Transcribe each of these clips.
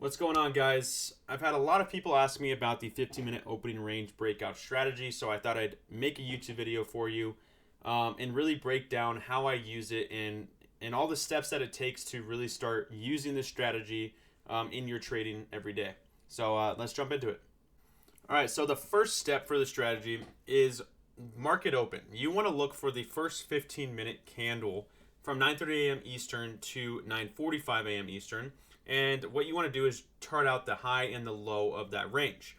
What's going on, guys? I've had a lot of people ask me about the 15-minute opening range breakout strategy, so I thought I'd make a YouTube video for you and really break down how I use it and all the steps that it takes to really start using this strategy in your trading every day. So let's jump into it. All right, so the first step for the strategy is market open. You want to look for the first 15-minute candle from 9:30 a.m. Eastern to 9:45 a.m. Eastern. And what you want to do is chart out the high and the low of that range.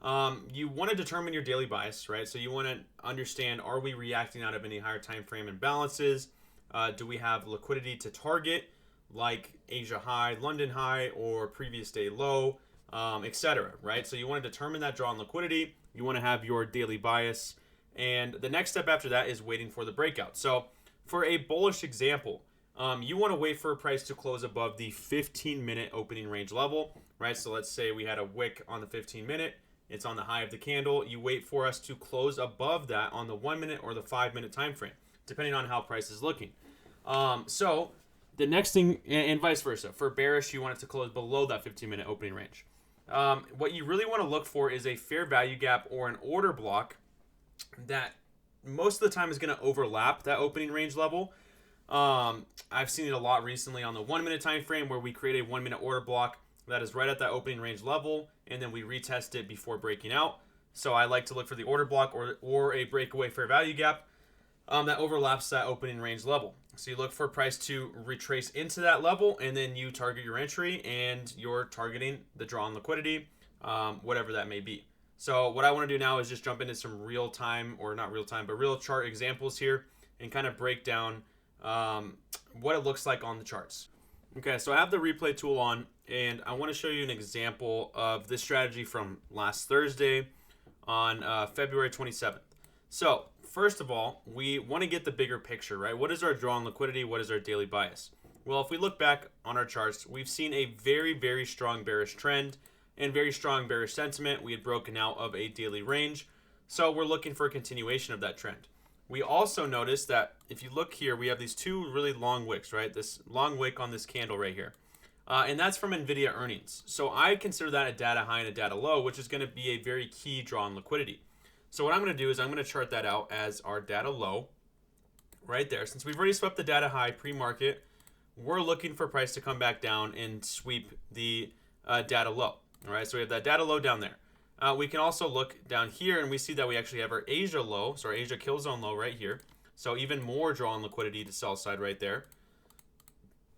You want to determine your daily bias, right? So you want to understand, are we reacting out of any higher time frame imbalances? Do we have liquidity to target, like Asia high, London high, or previous day low, etc., right? So you want to determine that draw on liquidity. You want to have your daily bias. And the next step after that is waiting for the breakout. So for a bullish example, you want to wait for a price to close above the 15-minute opening range level, right? So let's say we had a wick on the 15-minute. It's on the high of the candle. You wait for us to close above that on the 1-minute or the 5-minute time frame, depending on how price is looking. So the next thing, and vice versa. For bearish, you want it to close below that 15-minute opening range. What you really want to look for is a fair value gap or an order block that most of the time is going to overlap that opening range level. I've seen it a lot recently on the 1-minute time frame where we create a 1-minute order block that is right at that opening range level, and then we retest it before breaking out. So I like to look for the order block or a breakaway fair value gap that overlaps that opening range level. So you look for price to retrace into that level, and then you target your entry, and you're targeting the draw on liquidity, whatever that may be. So what I want to do now is just jump into some real time, or not real time, but real chart examples here and kind of break down what it looks like on the charts. Okay, so I have the replay tool on, and I want to show you an example of this strategy from last Thursday on February 27th. So first of all, we want to get the bigger picture, right? What is our draw on liquidity? What is our daily bias? Well, if we look back on our charts, we've seen a very, very strong bearish trend and very strong bearish sentiment. We had broken out of a daily range, so we're looking for a continuation of that trend. We also notice that if you look here, we have these two really long wicks, right? This long wick on this candle right here. And that's from NVIDIA earnings. So I consider that a data high and a data low, which is going to be a very key draw on liquidity. So what I'm going to do is I'm going to chart that out as our data low right there. Since we've already swept the data high pre-market, we're looking for price to come back down and sweep the data low. All right, so we have that data low down there. We can also look down here, and we see that we actually have our Asia low, so our Asia kill zone low right here. So even more draw on liquidity to sell side right there.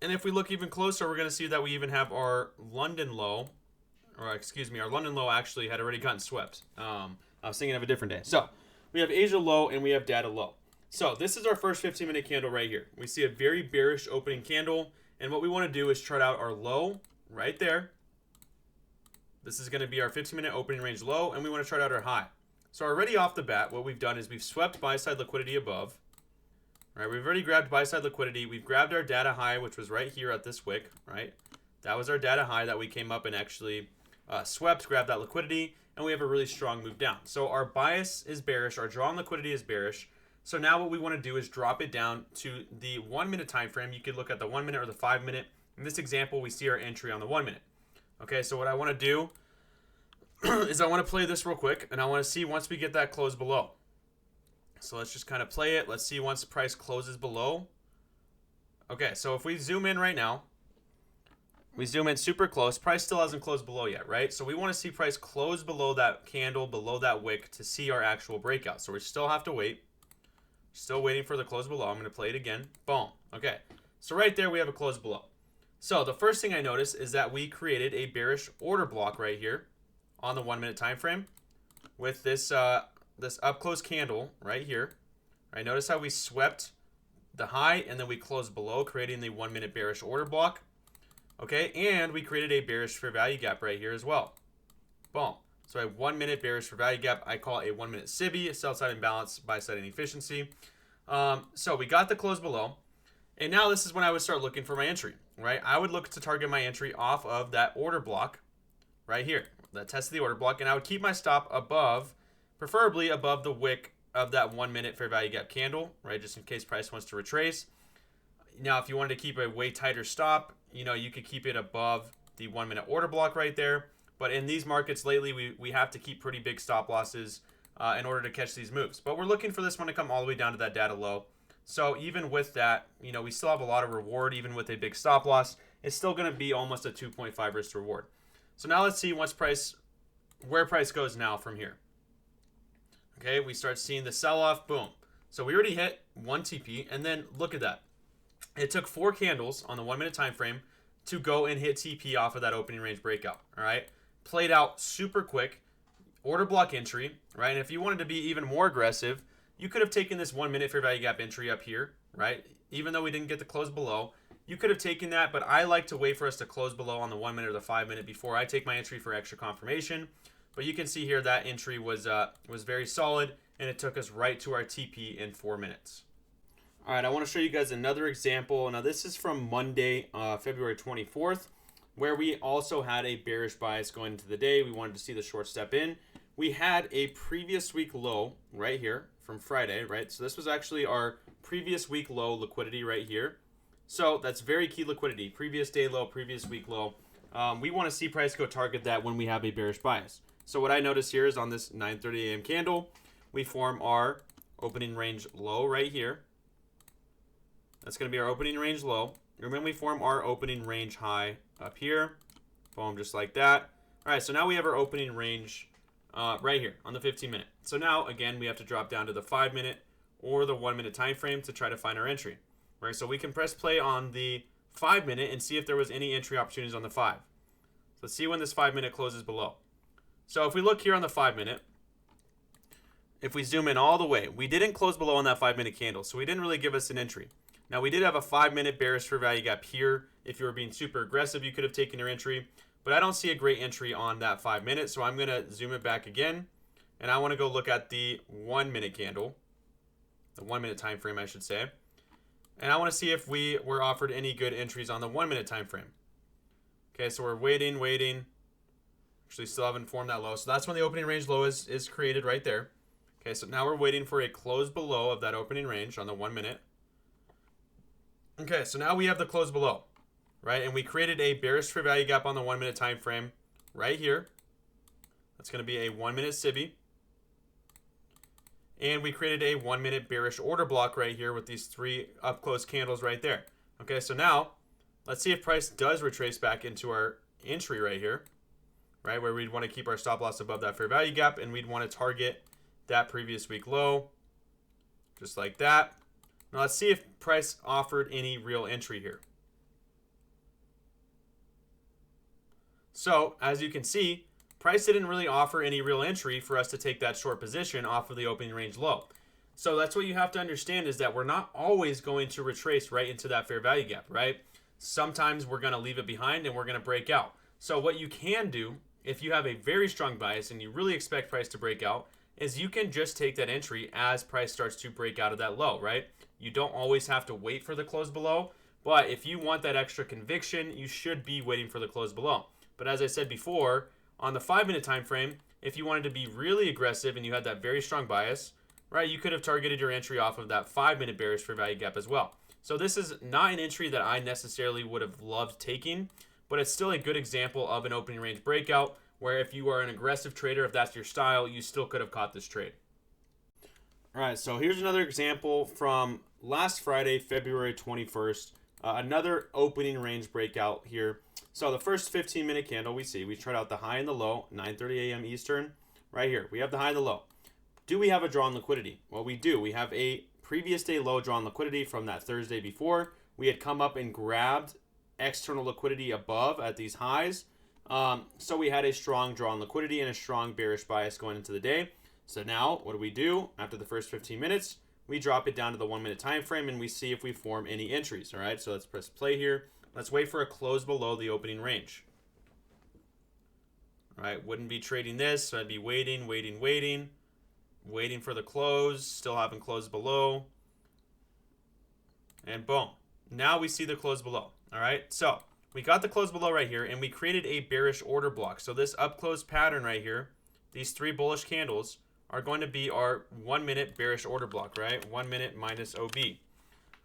And if we look even closer, we're going to see that we even have our London low, or excuse me, our London low actually had already gotten swept. I was thinking of a different day. So we have Asia low and we have data low. So this is our first 15-minute candle right here. We see a very bearish opening candle, and what we want to do is chart out our low right there. This is going to be our 15-minute opening range low, and we want to chart out our high. So already off the bat, what we've done is we've swept buy-side liquidity above. Right, we've already grabbed buy-side liquidity. We've grabbed our data high, which was right here at this wick, right? That was our data high that we came up and actually swept, grabbed that liquidity, and we have a really strong move down. So our bias is bearish. Our draw on liquidity is bearish. So now what we want to do is drop it down to the 1-minute time frame. You could look at the 1-minute or the 5-minute. In this example, we see our entry on the 1-minute. Okay, so what I want to do is I want to play this real quick, and I want to see once we get that close below. So let's just kind of play it. Let's see once the price closes below. Okay, so if we zoom in right now, we zoom in super close. Price still hasn't closed below yet, right? So we want to see price close below that candle, below that wick to see our actual breakout. So we still have to wait. Still waiting for the close below. I'm going to play it again. Boom. Okay, so right there we have a close below. So the first thing I notice is that we created a bearish order block right here on the 1-minute time frame with this this up close candle right here. Right, notice how we swept the high and then we closed below, creating the 1-minute bearish order block. Okay, and we created a bearish fair value gap right here as well. Boom. So a 1-minute bearish fair value gap. I call it a 1-minute SIBI, sell side imbalance, buy side inefficiency. So we got the close below. And now this is when I would start looking for my entry, right? I would look to target my entry off of that order block right here, that test of the order block, and I would keep my stop above, preferably above the wick of that 1-minute fair value gap candle, right? Just in case price wants to retrace. Now, if you wanted to keep a way tighter stop, you know, you could keep it above the 1 minute order block right there. But in these markets lately, we have to keep pretty big stop losses in order to catch these moves. But we're looking for this one to come all the way down to that data low. So even with that, we still have a lot of reward. Even with a big stop loss, it's still going to be almost a 2.5 risk to reward. So now let's see where price goes now from here. Okay, we start seeing the sell-off, boom. So we already hit 1 TP, and then look at that. It took 4 candles on the 1 minute time frame to go and hit TP off of that opening range breakout, all right? Played out super quick, order block entry, right? And if you wanted to be even more aggressive, you could have taken this 1 minute fair value gap entry up here, right? Even though we didn't get the close below, you could have taken that, but I like to wait for us to close below on the 1 minute or the 5 minute before I take my entry for extra confirmation. But you can see here that entry was very solid, and it took us right to our TP in 4 minutes. All right, I want to show you guys another example. Now, this is from Monday, February 24th, where we also had a bearish bias going into the day. We wanted to see the short step in. We had a previous week low right here from Friday, right? So this was actually our previous week low liquidity right here. So that's very key liquidity. Previous day low, previous week low. We want to see price go target that when we have a bearish bias. So what I notice here is on this 9:30 a.m. candle, we form our opening range low right here. That's going to be our opening range low. And then we form our opening range high up here. Boom, just like that. All right, so now we have our opening range right here on the 15 minute. So now, again, we have to drop down to the 5 minute or the 1 minute time frame to try to find our entry. Right, so we can press play on the 5 minute and see if there was any entry opportunities on the 5. So let's see when this 5 minute closes below. So if we look here on the 5 minute, if we zoom in all the way, we didn't close below on that 5 minute candle, so we didn't really give us an entry. Now we did have a 5 minute bearish fair value gap here. If you were being super aggressive, you could have taken your entry, but I don't see a great entry on that 5 minute, so I'm going to zoom it back again, and I want to go look at the 1 minute candle, the 1 minute time frame, I should say. And I want to see if we were offered any good entries on the 1 minute time frame. Okay, so we're waiting. Actually, still haven't formed that low. So that's when the opening range low is created right there. Okay, so now we're waiting for a close below of that opening range on the 1 minute. Okay, so now we have the close below, right? And we created a bearish fair value gap on the 1 minute time frame right here. That's going to be a 1 minute SIBI. And we created a 1 minute bearish order block right here with these 3 up close candles right there. Okay, so now let's see if price does retrace back into our entry right here, right, where we'd want to keep our stop loss above that fair value gap, and we'd want to target that previous week low, just like that. Now let's see if price offered any real entry here. So as you can see, price didn't really offer any real entry for us to take that short position off of the opening range low. So that's what you have to understand, is that we're not always going to retrace right into that fair value gap, right? Sometimes we're going to leave it behind and we're going to break out. So what you can do, if you have a very strong bias and you really expect price to break out, is you can just take that entry as price starts to break out of that low, right? You don't always have to wait for the close below, but if you want that extra conviction, you should be waiting for the close below. But as I said before, on the 5 minute time frame, if you wanted to be really aggressive and you had that very strong bias, right, you could have targeted your entry off of that 5 minute bearish fair value gap as well. So this is not an entry that I necessarily would have loved taking, but it's still a good example of an opening range breakout where if you are an aggressive trader, if that's your style, you still could have caught this trade. All right, so here's another example from last Friday, February 21st. Another opening range breakout here. So the first 15-minute candle we tried out the high and the low, 9:30 a.m. Eastern, right here. We have the high and the low. Do we have a drawn liquidity? Well, we do. We have a previous day low drawn liquidity from that Thursday before. We had come up and grabbed external liquidity above at these highs. So we had a strong drawn liquidity and a strong bearish bias going into the day. So now what do? After the first 15 minutes, we drop it down to the 1 minute time frame and we see if we form any entries. All right, so let's press play here. Let's wait for a close below the opening range. All right, wouldn't be trading this, so I'd be waiting for the close, still haven't closed below. And boom, now we see the close below. All right, so we got the close below right here and we created a bearish order block. So this up close pattern right here, these 3 bullish candles are going to be our 1 minute bearish order block, right? 1 minute minus OB.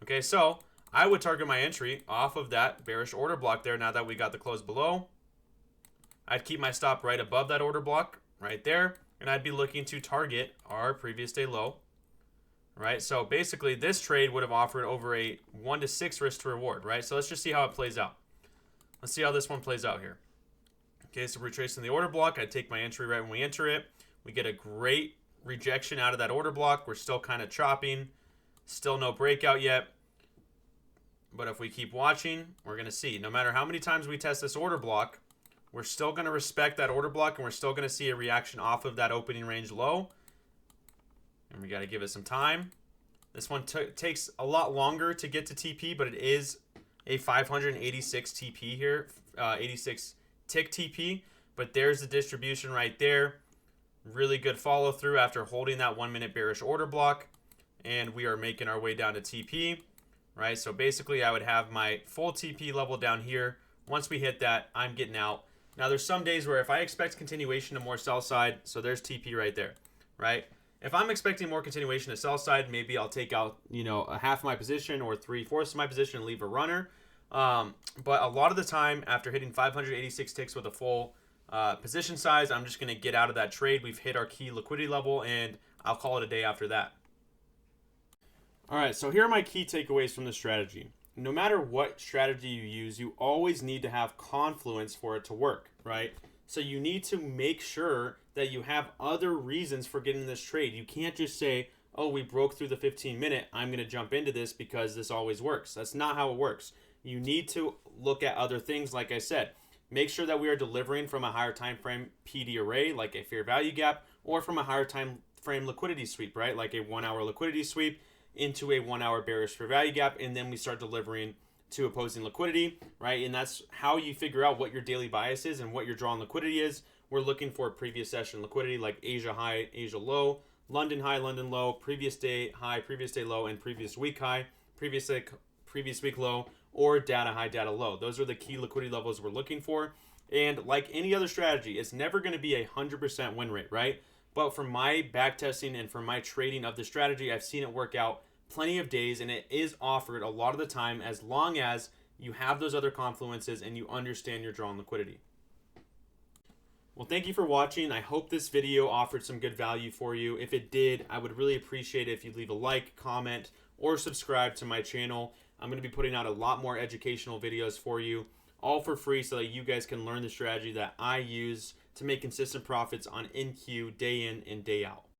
Okay, so I would target my entry off of that bearish order block there now that we got the close below. I'd keep my stop right above that order block right there, and I'd be looking to target our previous day low, right? So basically this trade would have offered over a 1 to 6 risk to reward, right? So let's just see how it plays out. Let's see how this one plays out here. Okay, so retracing the order block, I take my entry right when we enter it. We get a great rejection out of that order block. We're still kind of chopping. Still no breakout yet. But if we keep watching, we're going to see. No matter how many times we test this order block, we're still going to respect that order block, and we're still going to see a reaction off of that opening range low. And we got to give it some time. This one takes a lot longer to get to TP, but it is a 586 TP here, 86 tick TP. But there's the distribution right there. Really good follow through after holding that 1 minute bearish order block. And we are making our way down to TP, right? So basically I would have my full TP level down here. Once we hit that, I'm getting out. Now there's some days where if I expect continuation to more sell side, so there's TP right there, right? If I'm expecting more continuation to sell side, maybe I'll take out, a half of my position or 3/4 of my position and leave a runner. But a lot of the time, after hitting 586 ticks with a full position size, I'm just going to get out of that trade. We've hit our key liquidity level, and I'll call it a day after that. All right, so here are my key takeaways from this strategy. No matter what strategy you use, you always need to have confluence for it to work, right? So you need to make sure that you have other reasons for getting this trade. You can't just say, oh, we broke through the 15-minute, I'm going to jump into this because this always works. That's not how it works. You need to look at other things, like I said. Make sure that we are delivering from a higher time frame PD array, like a fair value gap, or from a higher time frame liquidity sweep, right? Like a 1 hour liquidity sweep into a 1 hour bearish fair value gap, and then we start delivering to opposing liquidity, right? And that's how you figure out what your daily bias is and what your drawn liquidity is. We're looking for previous session liquidity like Asia high, Asia low, London high, London low, previous day high, previous day low, and previous week high, previous week low, or data high, data low. Those are the key liquidity levels we're looking for. And like any other strategy, it's never going to be a 100% win rate, right? But from my back testing and from my trading of the strategy, I've seen it work out plenty of days, and it is offered a lot of the time as long as you have those other confluences and you understand your drawn liquidity. Well, thank you for watching. I hope this video offered some good value for you. If it did, I would really appreciate it if you leave a like, comment, or subscribe to my channel. I'm going to be putting out a lot more educational videos for you, all for free, so that you guys can learn the strategy that I use to make consistent profits on NQ day in and day out.